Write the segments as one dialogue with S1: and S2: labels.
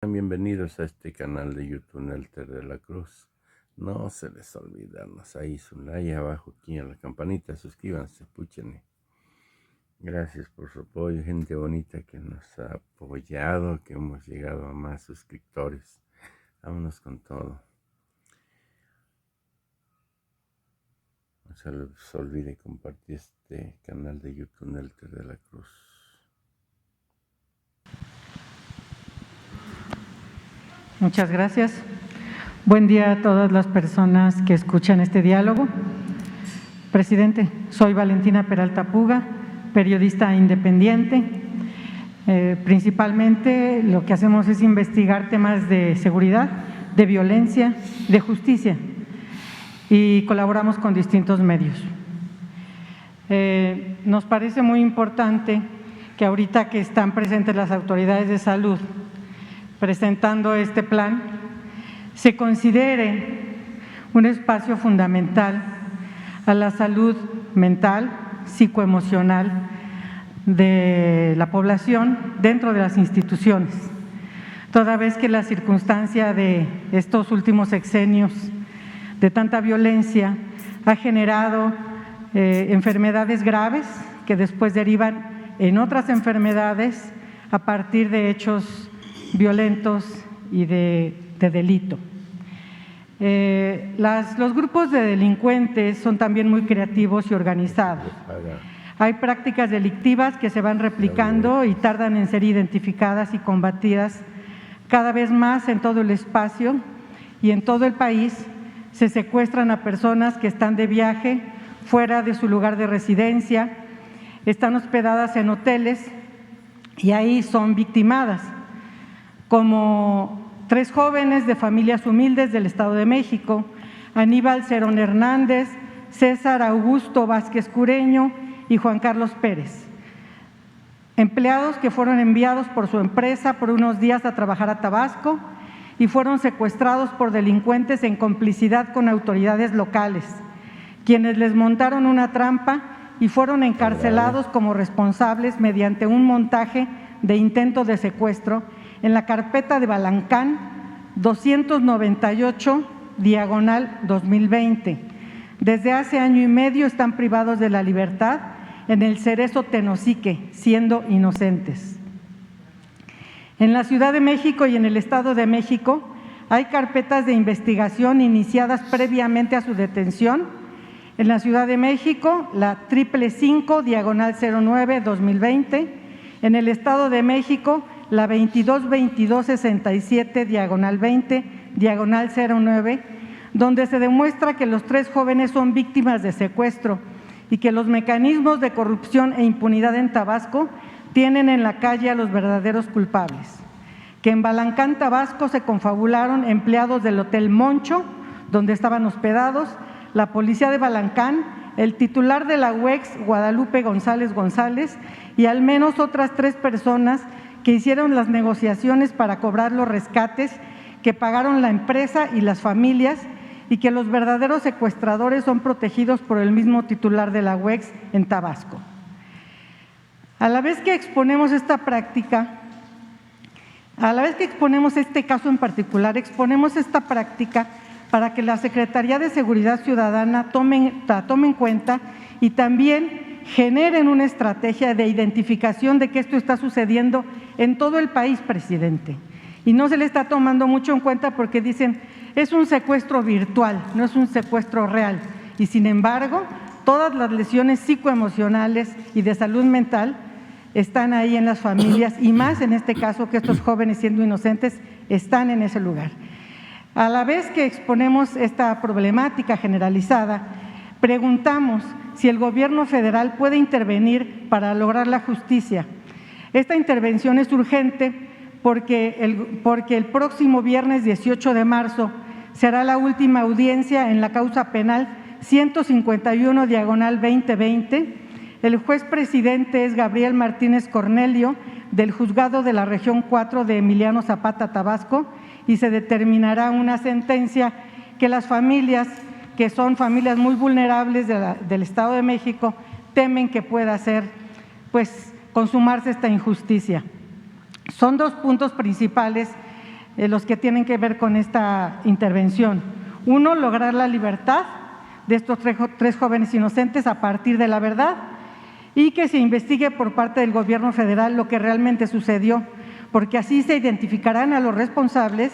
S1: Bienvenidos a este canal de YouTube Nelter de la Cruz. No se les olvide darnos ahí su like abajo, aquí en la campanita, suscríbanse, púchenle. Gracias por su apoyo, gente bonita que nos ha apoyado, que hemos llegado a más suscriptores. Vámonos con todo. No se les olvide compartir este canal de YouTube Nelter de la Cruz.
S2: Muchas gracias. Buen día a todas las personas que escuchan este diálogo. Presidente, soy Valentina Peralta Puga, periodista independiente. Principalmente lo que hacemos es investigar temas de seguridad, de violencia, de justicia y colaboramos con distintos medios. Nos parece muy importante que ahorita que están presentes las autoridades de salud presentando este plan, se considere un espacio fundamental a la salud mental, psicoemocional de la población dentro de las instituciones, toda vez que la circunstancia de estos últimos sexenios de tanta violencia ha generado enfermedades graves que después derivan en otras enfermedades a partir de hechos violentos y de delito. Los grupos de delincuentes son también muy creativos y organizados. Hay prácticas delictivas que se van replicando y tardan en ser identificadas y combatidas cada vez más en todo el espacio y en todo el país. Se secuestran a personas que están de viaje fuera de su lugar de residencia, están hospedadas en hoteles y ahí son victimadas, como 3 jóvenes de familias humildes del Estado de México, Aníbal Cerón Hernández, César Augusto Vázquez Cureño y Juan Carlos Pérez, empleados que fueron enviados por su empresa por unos días a trabajar a Tabasco y fueron secuestrados por delincuentes en complicidad con autoridades locales, quienes les montaron una trampa y fueron encarcelados como responsables mediante un montaje de intento de secuestro en la carpeta de Balancán 298/2020. Desde hace año y medio están privados de la libertad en el Cerezo Tenosique, siendo inocentes. En la Ciudad de México y en el Estado de México hay carpetas de investigación iniciadas previamente a su detención. En la Ciudad de México, la 555/09-2020. En el Estado de México, la 22-2267/20-09, donde se demuestra que los 3 jóvenes son víctimas de secuestro y que los mecanismos de corrupción e impunidad en Tabasco tienen en la calle a los verdaderos culpables. Que en Balancán, Tabasco, se confabularon empleados del Hotel Moncho, donde estaban hospedados, la policía de Balancán, el titular de la UEX, Guadalupe González González, y al menos otras 3 personas que hicieron las negociaciones para cobrar los rescates que pagaron la empresa y las familias, y que los verdaderos secuestradores son protegidos por el mismo titular de la UEX en Tabasco. A la vez que exponemos esta práctica, a la vez que exponemos este caso en particular, exponemos esta práctica para que la Secretaría de Seguridad Ciudadana la tome en cuenta y también generen una estrategia de identificación de que esto está sucediendo en todo el país, presidente. Y no se le está tomando mucho en cuenta porque dicen, es un secuestro virtual, no es un secuestro real. Y sin embargo, todas las lesiones psicoemocionales y de salud mental están ahí en las familias y más en este caso que estos jóvenes siendo inocentes están en ese lugar. A la vez que exponemos esta problemática generalizada, preguntamos si el gobierno federal puede intervenir para lograr la justicia. Esta intervención es urgente porque el próximo viernes 18 de marzo será la última audiencia en la causa penal 151/2020. El juez presidente es Gabriel Martínez Cornelio, del Juzgado de la Región 4 de Emiliano Zapata, Tabasco, y se determinará una sentencia que las familias, que son familias muy vulnerables del Estado de México, temen que pueda consumarse esta injusticia. Son 2 puntos principales los que tienen que ver con esta intervención. Uno, lograr la libertad de estos tres jóvenes inocentes a partir de la verdad y que se investigue por parte del gobierno federal lo que realmente sucedió, porque así se identificarán a los responsables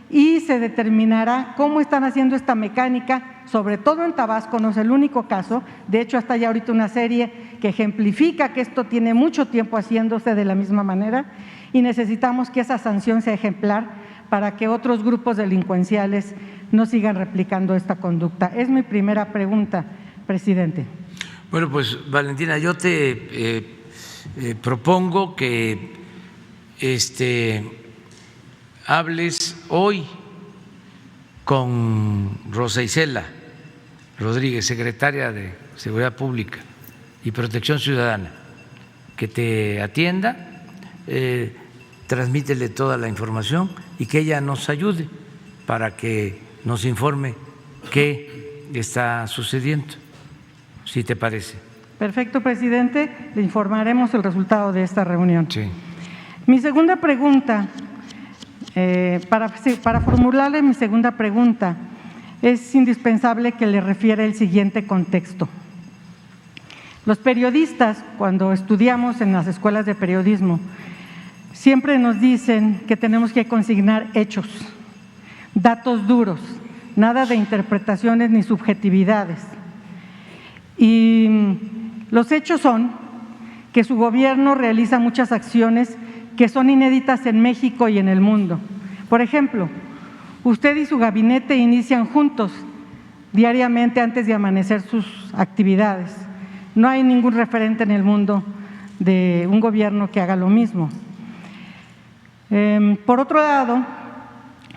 S2: y se determinará cómo están haciendo esta mecánica, sobre todo en Tabasco, no es el único caso. De hecho, hasta ya ahorita una serie que ejemplifica que esto tiene mucho tiempo haciéndose de la misma manera y necesitamos que esa sanción sea ejemplar para que otros grupos delincuenciales no sigan replicando esta conducta. Es mi primera pregunta, presidente.
S3: Bueno, pues Valentina, yo te propongo que hables hoy con Rosa Isela Rodríguez, secretaria de Seguridad Pública y Protección Ciudadana, que te atienda, transmítele toda la información y que ella nos ayude para que nos informe qué está sucediendo, si te parece.
S2: Perfecto, presidente, le informaremos el resultado de esta reunión.
S3: Sí.
S2: Mi segunda pregunta, para formularle mi segunda pregunta, es indispensable que le refiera el siguiente contexto. Los periodistas, cuando estudiamos en las escuelas de periodismo, siempre nos dicen que tenemos que consignar hechos, datos duros, nada de interpretaciones ni subjetividades. Y los hechos son que su gobierno realiza muchas acciones que son inéditas en México y en el mundo. Por ejemplo, usted y su gabinete inician juntos diariamente antes de amanecer sus actividades. No hay ningún referente en el mundo de un gobierno que haga lo mismo. Por otro lado,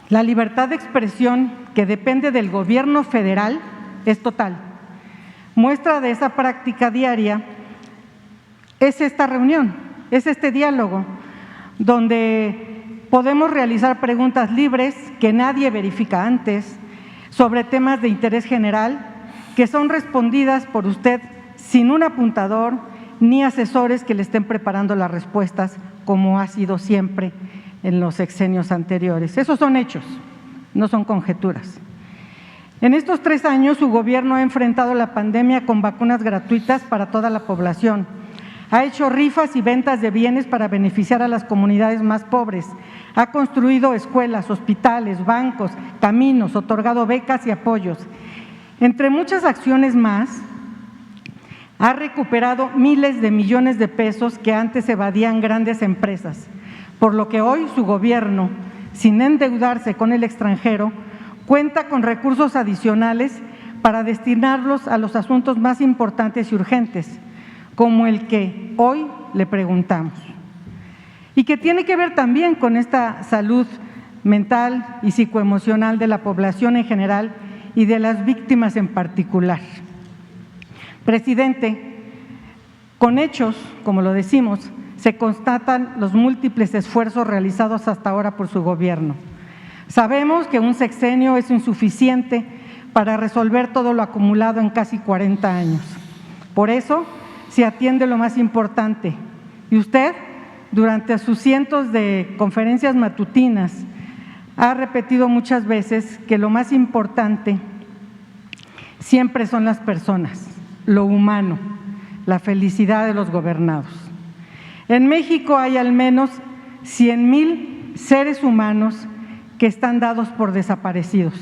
S2: la libertad de expresión que depende del gobierno federal es total. Muestra de esa práctica diaria es esta reunión, es este diálogo, donde podemos realizar preguntas libres que nadie verifica antes sobre temas de interés general que son respondidas por usted sin un apuntador ni asesores que le estén preparando las respuestas como ha sido siempre en los sexenios anteriores. Esos son hechos, no son conjeturas. En estos 3 años su gobierno ha enfrentado la pandemia con vacunas gratuitas para toda la población. Ha hecho rifas y ventas de bienes para beneficiar a las comunidades más pobres. Ha construido escuelas, hospitales, bancos, caminos, otorgado becas y apoyos. Entre muchas acciones más, ha recuperado miles de millones de pesos que antes evadían grandes empresas, por lo que hoy su gobierno, sin endeudarse con el extranjero, cuenta con recursos adicionales para destinarlos a los asuntos más importantes y urgentes, como el que hoy le preguntamos, y que tiene que ver también con esta salud mental y psicoemocional de la población en general y de las víctimas en particular. Presidente, con hechos, como lo decimos, se constatan los múltiples esfuerzos realizados hasta ahora por su gobierno. Sabemos que un sexenio es insuficiente para resolver todo lo acumulado en casi 40 años. Por eso, se atiende lo más importante. Y usted, durante sus cientos de conferencias matutinas, ha repetido muchas veces que lo más importante siempre son las personas, lo humano, la felicidad de los gobernados. En México hay al menos 100,000 seres humanos que están dados por desaparecidos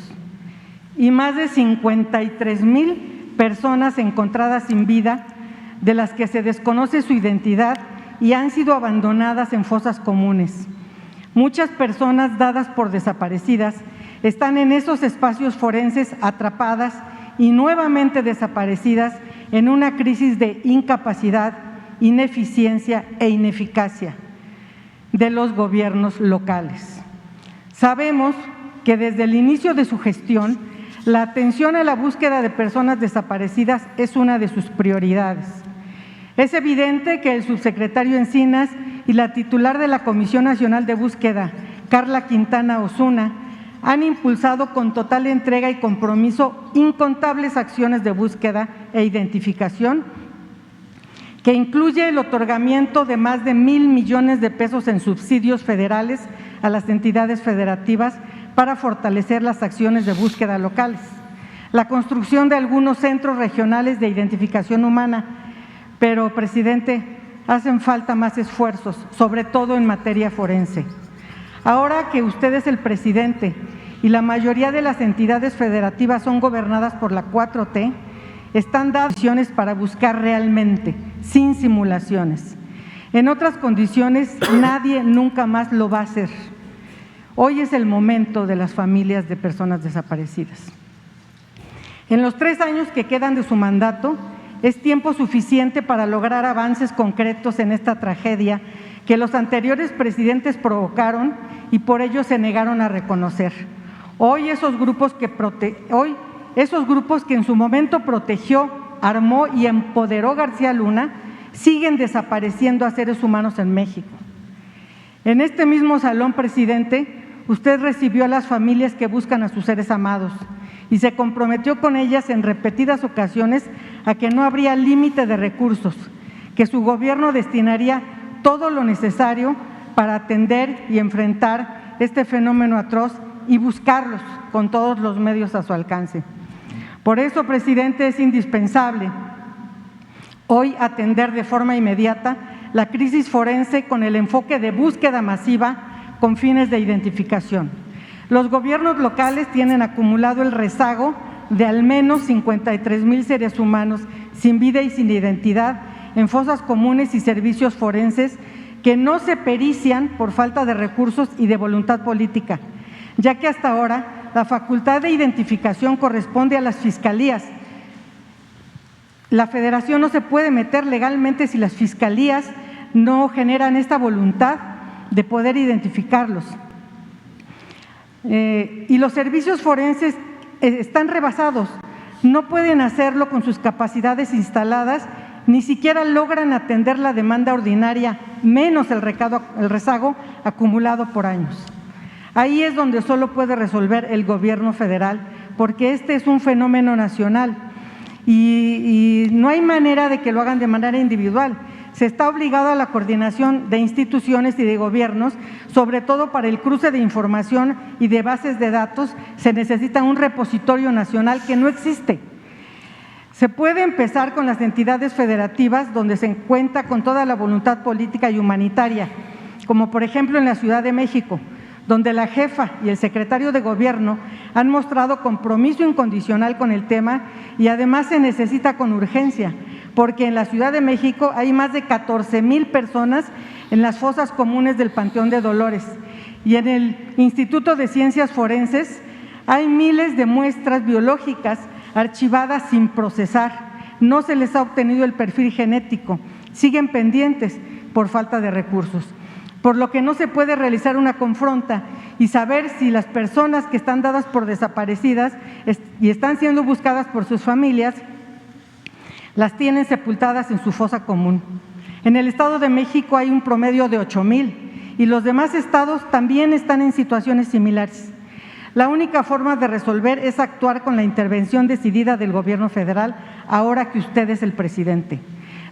S2: y más de 53,000 personas encontradas sin vida, de las que se desconoce su identidad y han sido abandonadas en fosas comunes. Muchas personas dadas por desaparecidas están en esos espacios forenses atrapadas y nuevamente desaparecidas en una crisis de incapacidad, ineficiencia e ineficacia de los gobiernos locales. Sabemos que desde el inicio de su gestión, la atención a la búsqueda de personas desaparecidas es una de sus prioridades. Es evidente que el subsecretario Encinas y la titular de la Comisión Nacional de Búsqueda, Carla Quintana Osuna, han impulsado con total entrega y compromiso incontables acciones de búsqueda e identificación, que incluye el otorgamiento de más de 1,000 millones de pesos en subsidios federales a las entidades federativas para fortalecer las acciones de búsqueda locales, la construcción de algunos centros regionales de identificación humana, pero, presidente, hacen falta más esfuerzos, sobre todo en materia forense. Ahora que usted es el presidente y la mayoría de las entidades federativas son gobernadas por la 4T, están dadas condiciones para buscar realmente, sin simulaciones. En otras condiciones, nadie nunca más lo va a hacer. Hoy es el momento de las familias de personas desaparecidas. En los 3 años que quedan de su mandato, es tiempo suficiente para lograr avances concretos en esta tragedia que los anteriores presidentes provocaron y por ello se negaron a reconocer. Hoy esos grupos que en su momento protegió, armó y empoderó García Luna siguen desapareciendo a seres humanos en México. En este mismo salón, presidente, usted recibió a las familias que buscan a sus seres amados y se comprometió con ellas en repetidas ocasiones a que no habría límite de recursos, que su gobierno destinaría todo lo necesario para atender y enfrentar este fenómeno atroz y buscarlos con todos los medios a su alcance. Por eso, presidente, es indispensable hoy atender de forma inmediata la crisis forense con el enfoque de búsqueda masiva con fines de identificación. Los gobiernos locales tienen acumulado el rezago de al menos 53,000 seres humanos sin vida y sin identidad en fosas comunes y servicios forenses que no se perician por falta de recursos y de voluntad política, ya que hasta ahora la facultad de identificación corresponde a las fiscalías. La Federación no se puede meter legalmente si las fiscalías no generan esta voluntad de poder identificarlos. Y los servicios forenses están rebasados, no pueden hacerlo con sus capacidades instaladas, ni siquiera logran atender la demanda ordinaria, menos el rezago acumulado por años. Ahí es donde solo puede resolver el gobierno federal, porque este es un fenómeno nacional y no hay manera de que lo hagan de manera individual. Se está obligado a la coordinación de instituciones y de gobiernos, sobre todo para el cruce de información y de bases de datos, se necesita un repositorio nacional que no existe. Se puede empezar con las entidades federativas donde se cuenta con toda la voluntad política y humanitaria, como por ejemplo en la Ciudad de México, donde la jefa y el secretario de Gobierno han mostrado compromiso incondicional con el tema y además se necesita con urgencia, porque en la Ciudad de México hay más de 14,000 personas en las fosas comunes del Panteón de Dolores y en el Instituto de Ciencias Forenses hay miles de muestras biológicas archivadas sin procesar, no se les ha obtenido el perfil genético, siguen pendientes por falta de recursos, por lo que no se puede realizar una confronta y saber si las personas que están dadas por desaparecidas y están siendo buscadas por sus familias las tienen sepultadas en su fosa común. En el Estado de México hay un promedio de 8,000 y los demás estados también están en situaciones similares. La única forma de resolver es actuar con la intervención decidida del gobierno federal, ahora que usted es el presidente.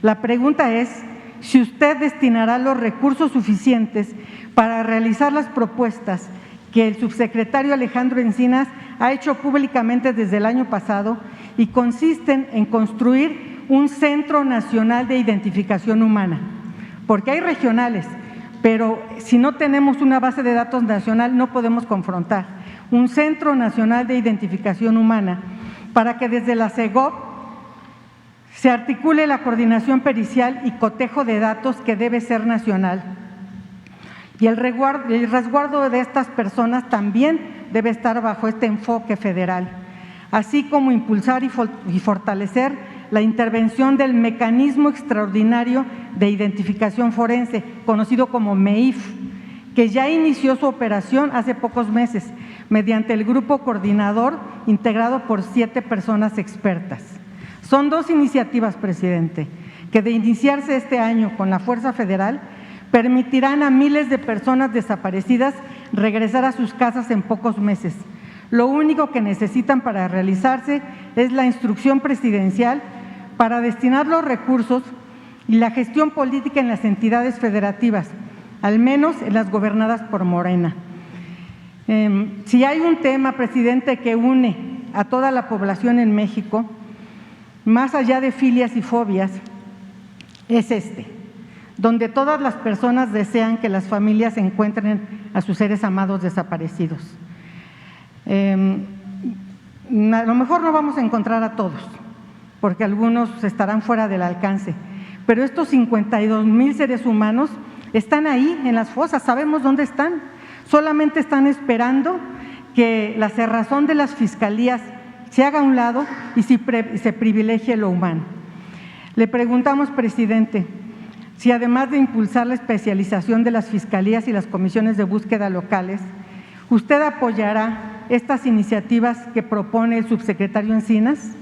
S2: La pregunta es si usted destinará los recursos suficientes para realizar las propuestas que el subsecretario Alejandro Encinas ha hecho públicamente desde el año pasado y consisten en construir un Centro Nacional de Identificación Humana, porque hay regionales, pero si no tenemos una base de datos nacional no podemos confrontar. Un Centro Nacional de Identificación Humana para que desde la CEGOP se articule la coordinación pericial y cotejo de datos que debe ser nacional. Y el resguardo de estas personas también debe estar bajo este enfoque federal, así como impulsar y fortalecer la intervención del Mecanismo Extraordinario de Identificación Forense, conocido como MEIF, que ya inició su operación hace pocos meses, mediante el grupo coordinador integrado por 7 personas expertas. Son 2 iniciativas, presidente, que de iniciarse este año con la Fuerza Federal, permitirán a miles de personas desaparecidas regresar a sus casas en pocos meses. Lo único que necesitan para realizarse es la instrucción presidencial para destinar los recursos y la gestión política en las entidades federativas, al menos en las gobernadas por Morena. Si hay un tema, presidente, que une a toda la población en México, más allá de filias y fobias, es donde todas las personas desean que las familias encuentren a sus seres amados desaparecidos. A lo mejor no vamos a encontrar a todos, porque algunos estarán fuera del alcance, pero estos 52,000 seres humanos están ahí en las fosas, sabemos dónde están, solamente están esperando que la cerrazón de las fiscalías se haga a un lado y se privilegie lo humano. Le preguntamos, presidente, si además de impulsar la especialización de las fiscalías y las comisiones de búsqueda locales, usted apoyará estas iniciativas que propone el subsecretario Encinas.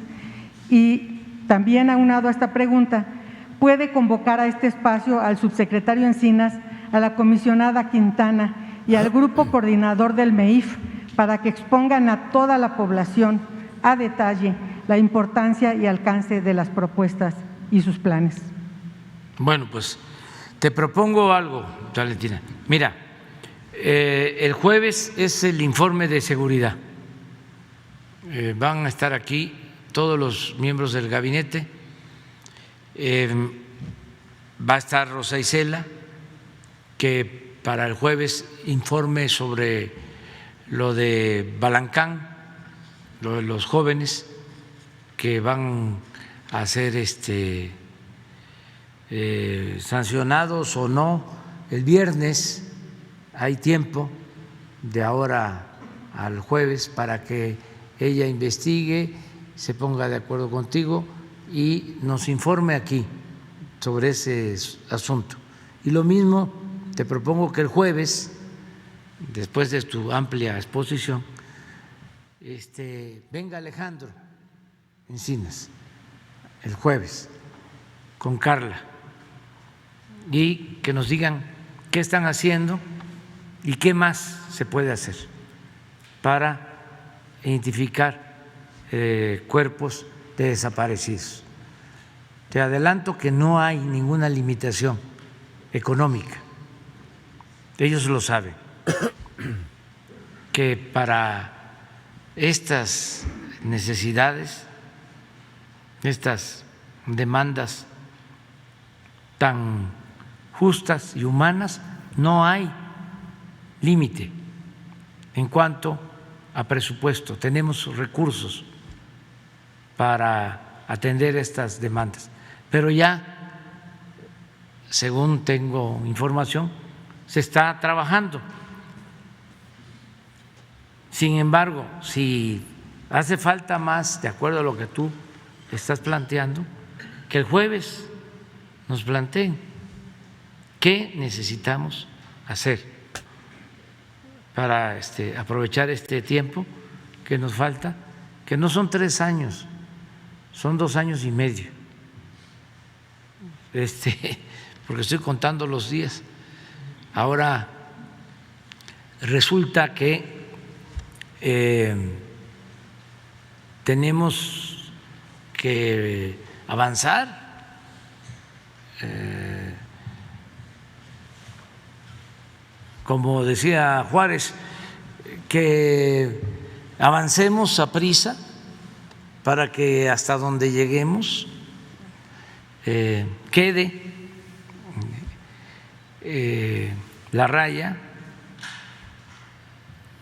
S2: Y también, aunado a esta pregunta, ¿puede convocar a este espacio al subsecretario Encinas, a la comisionada Quintana y al grupo coordinador del MEIF para que expongan a toda la población a detalle la importancia y alcance de las propuestas y sus planes?
S3: Bueno, pues te propongo algo, Valentina. Mira, el jueves es el informe de seguridad. Van a estar aquí todos los miembros del gabinete. Va a estar Rosa Isela, que para el jueves informe sobre lo de Balancán, lo de los jóvenes que van a ser sancionados o no. El viernes hay tiempo, de ahora al jueves, para que ella investigue, se ponga de acuerdo contigo y nos informe aquí sobre ese asunto. Y lo mismo te propongo que el jueves, después de tu amplia exposición, venga Alejandro Encinas el jueves con Carla y que nos digan qué están haciendo y qué más se puede hacer para identificar cuerpos de desaparecidos. Te adelanto que no hay ninguna limitación económica. Ellos lo saben, que para estas necesidades, estas demandas tan justas y humanas, no hay límite en cuanto a presupuesto. Tenemos recursos para atender estas demandas, pero ya, según tengo información, se está trabajando. Sin embargo, si hace falta más, de acuerdo a lo que tú estás planteando, que el jueves nos planteen qué necesitamos hacer para aprovechar este tiempo que nos falta, que no son 3 años, son 2 años y medio, porque estoy contando los días. Ahora resulta que tenemos que avanzar, como decía Juárez, que avancemos a prisa para que hasta donde lleguemos quede la raya,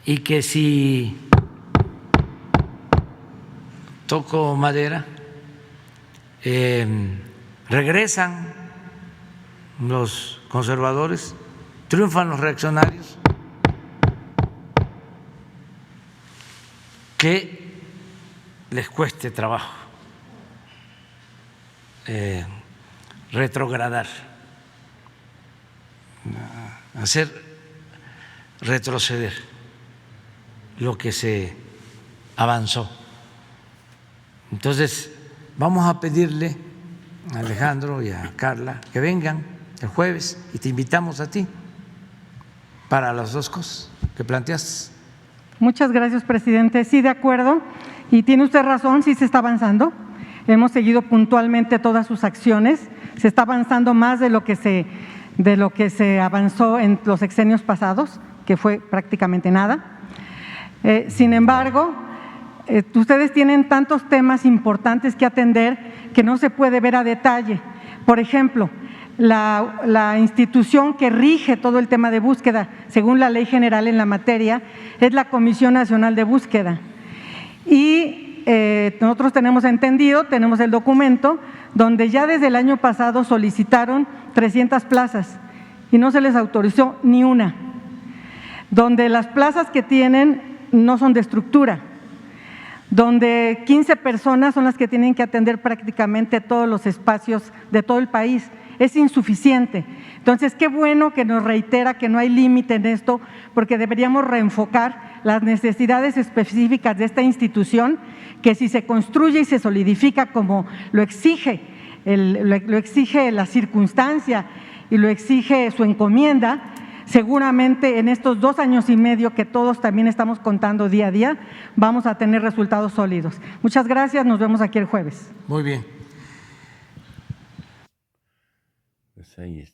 S3: y que si toco madera regresan los conservadores, triunfan los reaccionarios, que les cueste trabajo retrogradar, hacer retroceder lo que se avanzó. Entonces, vamos a pedirle a Alejandro y a Carla que vengan el jueves y te invitamos a ti para las 2 cosas que planteaste.
S2: Muchas gracias, presidente. Sí, de acuerdo. Y tiene usted razón, sí se está avanzando. Hemos seguido puntualmente todas sus acciones. Se está avanzando más de lo que se de lo que se avanzó en los sexenios pasados, que fue prácticamente nada. Sin embargo, ustedes tienen tantos temas importantes que atender que no se puede ver a detalle. Por ejemplo, la institución que rige todo el tema de búsqueda, según la ley general en la materia, es la Comisión Nacional de Búsqueda. Y nosotros tenemos entendido, tenemos el documento, donde ya desde el año pasado solicitaron 300 plazas y no se les autorizó ni una, donde las plazas que tienen no son de estructura, donde 15 personas son las que tienen que atender prácticamente todos los espacios de todo el país. Es insuficiente. Entonces, qué bueno que nos reitera que no hay límite en esto, porque deberíamos reenfocar las necesidades específicas de esta institución, que si se construye y se solidifica como lo exige la circunstancia y lo exige su encomienda, seguramente en estos 2 años y medio que todos también estamos contando día a día, vamos a tener resultados sólidos. Muchas gracias, nos vemos aquí el jueves.
S3: Muy bien.
S1: Pues ahí está.